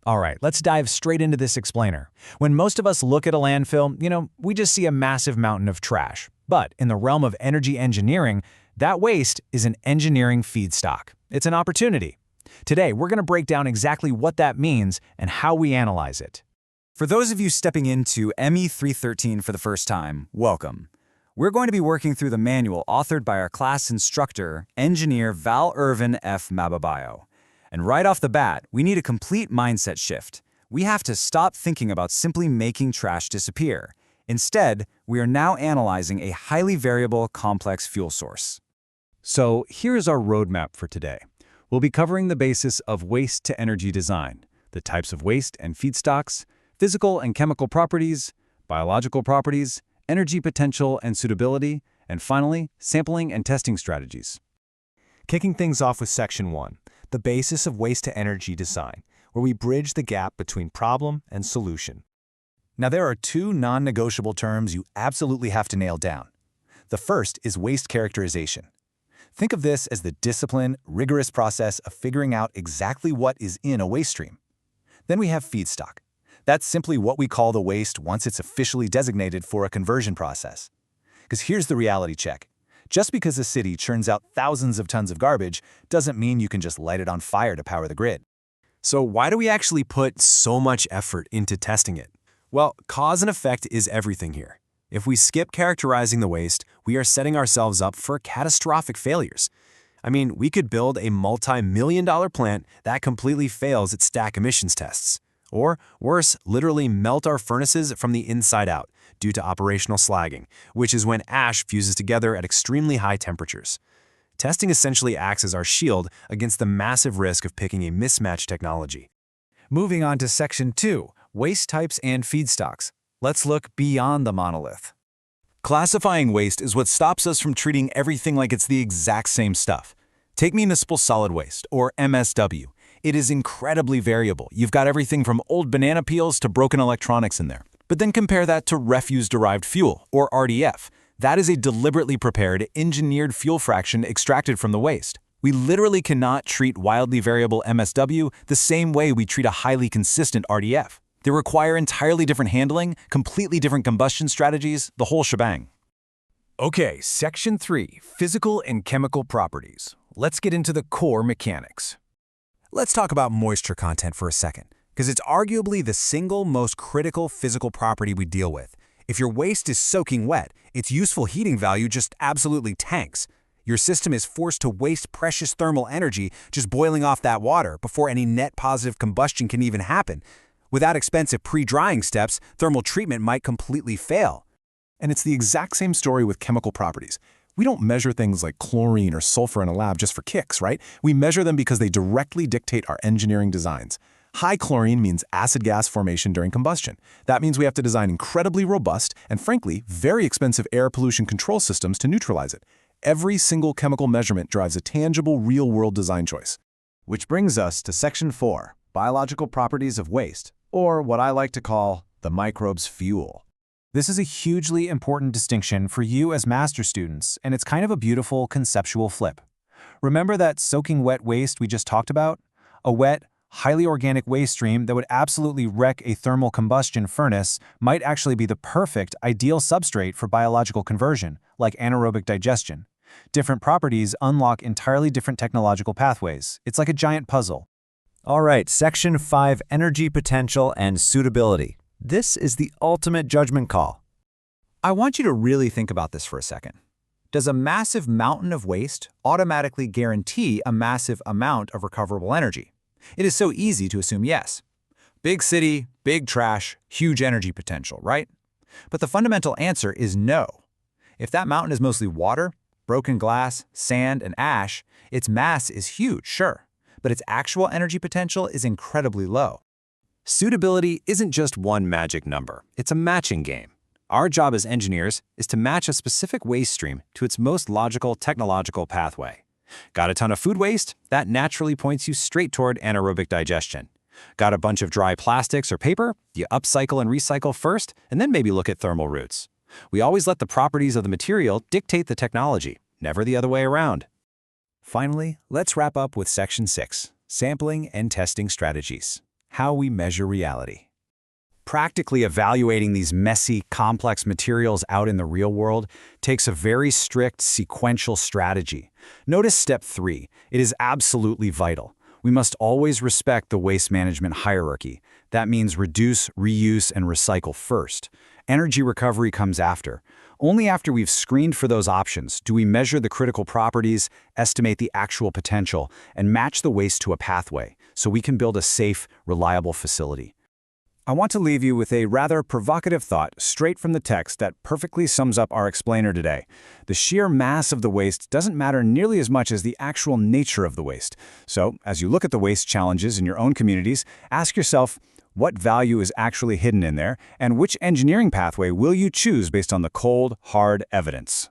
All right, let's dive straight into this explainer. When most of us look at a landfill, we just see a massive mountain of trash. But in the realm of energy engineering, that waste is an engineering feedstock. It's an opportunity. Today, we're going to break down exactly what that means and how we analyze it. For those of you stepping into ME 313 for the first time, welcome. We're going to be working through the manual authored by our class instructor, Engineer Val Irvin F. Mababayo. And right off the bat, we need a complete mindset shift. We have to stop thinking about simply making trash disappear. Instead, we are now analyzing a highly variable, complex fuel source. So here's our roadmap for today. We'll be covering the basis of waste-to-energy design, the types of waste and feedstocks, physical and chemical properties, biological properties, energy potential and suitability, and finally, sampling and testing strategies. Kicking things off with Section 1, the basis of waste-to-energy design, where we bridge the gap between problem and solution. Now, there are two non-negotiable terms you absolutely have to nail down. The first is waste characterization. Think of this as the disciplined, rigorous process of figuring out exactly what is in a waste stream. Then we have feedstock. That's simply what we call the waste once it's officially designated for a conversion process. Because here's the reality check. Just because a city churns out thousands of tons of garbage doesn't mean you can just light it on fire to power the grid. So why do we actually put so much effort into testing it? Well, cause and effect is everything here. If we skip characterizing the waste, we are setting ourselves up for catastrophic failures. I mean, we could build a multi-million-dollar plant that completely fails its stack emissions tests. Or, worse, literally melt our furnaces from the inside out due to operational slagging, which is when ash fuses together at extremely high temperatures. Testing essentially acts as our shield against the massive risk of picking a mismatched technology. Moving on to Section 2, waste types and feedstocks. Let's look beyond the monolith. Classifying waste is what stops us from treating everything like it's the exact same stuff. Take municipal solid waste, or MSW. It is incredibly variable. You've got everything from old banana peels to broken electronics in there. But then compare that to refuse-derived fuel, or RDF. That is a deliberately prepared, engineered fuel fraction extracted from the waste. We literally cannot treat wildly variable MSW the same way we treat a highly consistent RDF. They require entirely different handling, completely different combustion strategies, the whole shebang. Okay, Section 3, physical and chemical properties. Let's get into the core mechanics. Let's talk about moisture content for a second, because it's arguably the single most critical physical property we deal with. If your waste is soaking wet, its useful heating value just absolutely tanks. Your system is forced to waste precious thermal energy just boiling off that water before any net positive combustion can even happen. Without expensive pre-drying steps, thermal treatment might completely fail. And it's the exact same story with chemical properties. We don't measure things like chlorine or sulfur in a lab just for kicks, right? We measure them because they directly dictate our engineering designs. High chlorine means acid gas formation during combustion. That means we have to design incredibly robust and, frankly, very expensive air pollution control systems to neutralize it. Every single chemical measurement drives a tangible, real-world design choice. Which brings us to Section 4, biological properties of waste, or what I like to call the microbe's fuel. This is a hugely important distinction for you as master students, and it's kind of a beautiful conceptual flip. Remember that soaking wet waste we just talked about? A wet, highly organic waste stream that would absolutely wreck a thermal combustion furnace might actually be the perfect, ideal substrate for biological conversion, like anaerobic digestion. Different properties unlock entirely different technological pathways. It's like a giant puzzle. All right, Section 5, energy potential and suitability. This is the ultimate judgment call. I want you to really think about this for a second. Does a massive mountain of waste automatically guarantee a massive amount of recoverable energy? It is so easy to assume yes. Big city, big trash, huge energy potential, right? But the fundamental answer is no. If that mountain is mostly water, broken glass, sand, and ash, its mass is huge, sure, but its actual energy potential is incredibly low. Suitability isn't just one magic number, it's a matching game. Our job as engineers is to match a specific waste stream to its most logical technological pathway. Got a ton of food waste? That naturally points you straight toward anaerobic digestion. Got a bunch of dry plastics or paper? You upcycle and recycle first, and then maybe look at thermal routes. We always let the properties of the material dictate the technology, never the other way around. Finally, let's wrap up with Section 6, sampling and testing strategies. how we measure reality. Practically evaluating these messy, complex materials out in the real world takes a very strict, sequential strategy. Notice step 3. It is absolutely vital. We must always respect the waste management hierarchy. That means reduce, reuse, and recycle first. Energy recovery comes after. Only after we've screened for those options do we measure the critical properties, estimate the actual potential, and match the waste to a pathway so we can build a safe, reliable facility. I want to leave you with a rather provocative thought straight from the text that perfectly sums up our explainer today. The sheer mass of the waste doesn't matter nearly as much as the actual nature of the waste. So, as you look at the waste challenges in your own communities, ask yourself, what value is actually hidden in there, and which engineering pathway will you choose based on the cold, hard evidence?